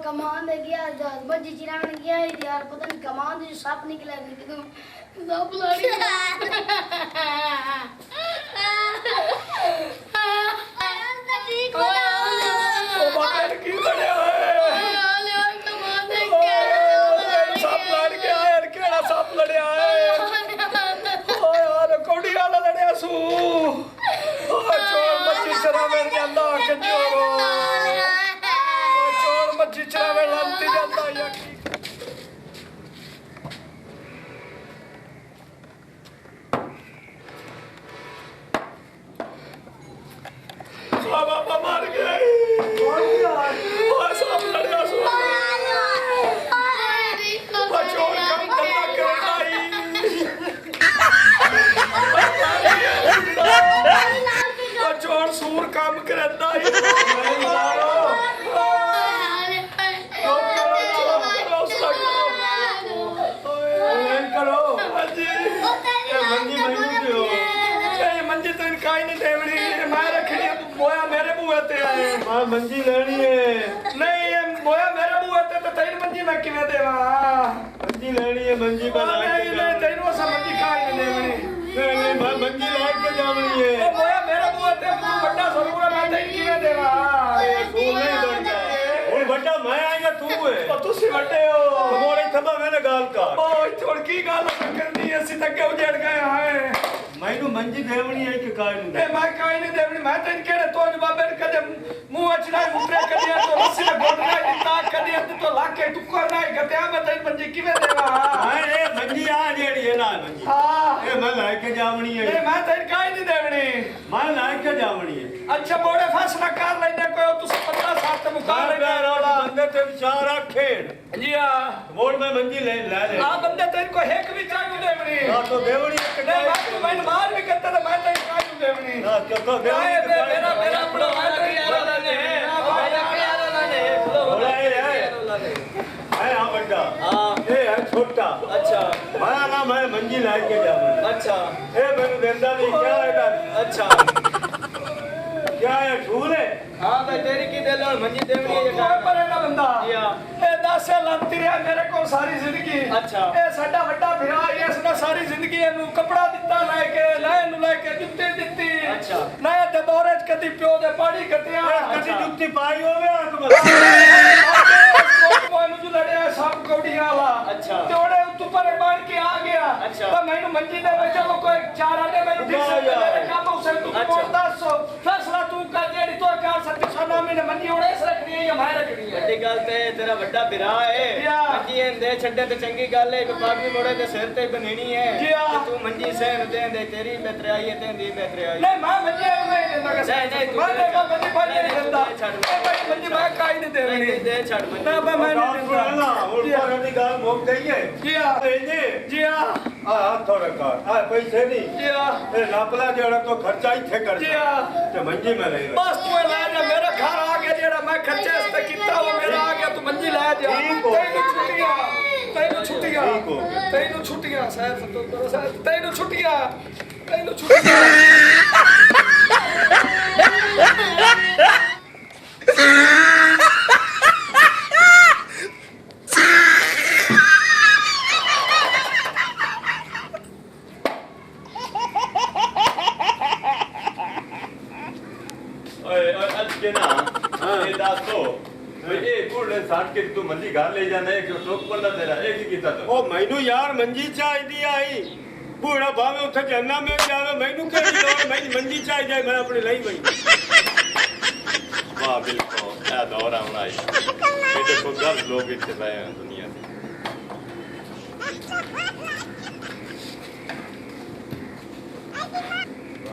कमान दे गया मंजी चिरान गया यार पता नहीं कमान दे सांप निकला एकदम सांप लड़ी ओ बाबा की बड़े होए कमान दे गया सांप लड़ के आया केड़ा सांप लड़या है ओ यार कोड़ी वाला लड़या सू ओ चोर मच्छी चरावे ਜਾਂਦਾ ਕੰਜੋरो ओ चोर मच्छी चरावे लंती ਜਾਂਦਾ या की बाबा मार गए ओ सांप लड़या सू चोर काम करना करनाई चोर सूर काम करता ही करो मंजी तो इनका ही नहीं देवनी मैं रखनी मोया मेरे मुँह ते आए मंजी लेनी है नहीं ये मोया मेरे मुँह ते तो तेरी मंजी मैं किवें देवा मंजी लेनी है मंजी बना नहीं तेरी वो सब मंजी का ही नहीं देवनी नहीं मंजी ला के जावनी है ओ मोया मेरे मुँह ते तू बड़ा सरूरा मैं तेरी किवें देवा तू नहीं बनता हुन बड़ा मैं आएगा तू है ओ तुसी बड़े हो तुम्हारे थबा मैंने गाल का ओ छोड़ की गाल करनी है ਅਸੀਂ ਤੱਕ ਉਜੜ ਗਏ ਹਾਂ ਮੈਨੂੰ ਮੰਜੀ ਦੇਵਣੀ ਹੈ ਕਿ ਕਾਇ ਨੂੰ ਤੇ ਮੈਂ ਕਾਇ ਨਹੀਂ ਦੇਵਣੀ ਮੈਂ ਤੈਨੂੰ ਕਿਹੜੇ ਤੋਂ ਬਾਬੇ ਨੇ ਕਦੇ ਮੂੰਹ ਵਿੱਚ ਨਾ ਮੁੱਟੇ ਕੜਿਆ ਤੋਂ ਰੱਸੀ ਨਾਲ ਗੋਡ ਨਾ ਦਿੱਤਾ ਕਦੇ ਤੇ ਤੋਂ ਲਾ ਕੇ ਟੁੱਕਰ ਨਾ ਗਤਿਆ ਮੈਂ ਤੈਨੂੰ ਮੰਜੀ ਕਿਵੇਂ ਦੇਵਾਂ ਹਾਂ ਇਹ ਮੰਜੀ ਆ ਜਿਹੜੀ ਹੈ ਨਾ ਮੰਜੀ ਹਾਂ ਇਹ ਮੈਂ ਲੈ ਕੇ ਜਾਵਣੀ ਹੈ ਨਹੀਂ ਮੈਂ ਤੈਨੂੰ ਕਾਇ ਨਹੀਂ ਦੇਵਣੀ ਮੈਂ ਲੈ ਕੇ ਜਾਵਣੀ ਹੈ ਅੱਛਾ ਮੋੜੇ ਫੈਸਲਾ ਕਰ ਲੈਣੇ ਕੋਈ ਤੁਸੀਂ 15 ਸਾਲ ਤੇ ਮੁਕਾਬਲੇ ਬੰਦੇ ਤੇ ਵਿਚਾਰ ਰੱਖੇਣ ਜੀ ਆ ਮੋੜ ਮੈਂ ਮੰਜੀ ਲੈ ਲੈ ਆ ਬੰਦੇ ਤੈਨੂੰ ਕੋਈ ਇੱਕ ਵੀ ਚਾਹੂ ਦੇਵਣੀ ਨਾ ਤਾਂ ਦੇਵਣੀ ਇੱਕ ਨਹੀਂ ਮੈਂ ਮਾਰ ਵੀ ਕਰਤਾ ਤਾਂ ਮੈਂ ਤੈਨੂੰ ਕਾਹਨੂੰ ਦੇਵਣੀ ਨਾ ਕਿਉਂ ਦੇਵਣੀ ਮੇਰਾ ਆਪਣਾ ਮੈਂ ਯਾਰ ਲਾਣੇ है हाँ बड़ा ये है छोटा अच्छा मैं ना मैं मंजी ला के जाऊँ अच्छा ये मैंने देंदा नहीं क्या है अच्छा क्या है झूल है हाँ मैं तेरी की दे लो मंजी देवनी है कोई पर ना बंदा ये 10 साल लंती रहा मेरे को सारी जिंदगी अच्छा ये साडा ਵੱਡਾ ਭਰਾ ਹੈ ਇਸਨੇ ਸਾਰੀ ਜ਼ਿੰਦਗੀ ਇਹਨੂੰ ਕਪੜਾ ਦਿੱਤਾ ਲੈ ਕੇ ਜੁੱਤੀ ਦਿੱਤੀ ਅੱਛਾ ਨਾ ਤੇ ਦੌਰੇ ਚ ਕਦੀ ਪਿਓ ਦੇ ਪਾਣੀ ਕੱਟਿਆ कभी जुत्ती पाई होवे आंख में ਕੋਈ ਨੂੰ ਲੜਿਆ ਸਭ ਕੌਡੀਆਂ ਵਾਲਾ ਅੱਛਾ ਤੇ ਉਹਨੇ ਉੱਤੋਂ ਪਰ ਬਣ ਕੇ ਆ ਗਿਆ ਤਾਂ ਮੈਨੂੰ ਮੰਜੀ ਦੇ ਵਿੱਚ ਉਹ ਕੋਈ ਚਾਰ ਆਨੇ ਮੈਨੂੰ ਠੀਕ ਸੇ ਮੇਰੇ ਕੰਮ ਉਸੇ ਤੂੰ ਕੋਲ ਦੱਸ ਫੈਸਲਾ ਤੂੰ ਕਰ ਜਿਹੜੀ ਤੂੰ ਕਰ ਸਕਦੀ ਸਾਨਾ ਮੈਨੇ ਮੰਜੀ ਉਹਨੇ ਇਸ ਰੱਖਣੀ ਹੈ ਜਾਂ ਮੈਂ ਰੱਖਣੀ ਹੈ ਵੱਡੀ ਗੱਲ ਤੇ ਤੇਰਾ ਵੱਡਾ ਭਰਾ ਹੈ ਮੰਜੀ ਦੇ ਛੱਡੇ ਤੇ ਚੰਗੀ ਗੱਲ ਹੈ ਇੱਕ ਪਾਗਲੀ ਮੋੜੇ ਦੇ ਸਿਰ ਤੇ ਬਨੇਣੀ ਹੈ ਤੇ ਤੂੰ ਮੰਜੀ ਸਹਿਣ ਦੇ ਤੇਰੀ ਬੇਤਰਾਈ ਹੈ ਤੇਰੀ ਬੇਤਰਾਈ ਨਹੀਂ ਮੈਂ ਮੰਜੀ ਨਹੀਂ ਦਿੰਦਾ ਨਹੀਂ ਤੂੰ ਮੰਜੀ ਭਾਈ ਨਹੀਂ ਦਿੰਦਾ ਛੱਡ ਮੰਜੀ ਮੈਂ ਕਾਈ ਨਹੀਂ ਦੇਣੀ ਦੇ ਛੱਡ ਮੰਜੀ ਨਾ ਮੈਂ ਨਹੀਂ ਦਿੰਦਾ ना ऊपर की गाल मुक गई है जी हां जी हां हां थोड़ा कर आ पैसे नहीं जी हां ए नापला जेड़ा तो खर्चा ही थे कर जी हां ते मंजी में ले बस तू ले जा मेरा घर आ गया जेड़ा मैं खर्चे इस पे कीता वो मेरा आ गया तू मंजी ले जा तैਨੂੰ छुट्टियां साहब तैਨੂੰ छुट्टियां तू मंजी घर ले जाना है टोक पड़ता तेरा एक ही कीता तो ओ मैनू यार मंजी चाहिदी आई बूढ़ा भावे उथे जन्ना में जावे मैनू केड़ी लोड़ मैं मंजी चाहिदी मैं अपनी लई गई वाह बिल्कुल ए दौर आना आई ये देखो 10 लोग इतने पे हैं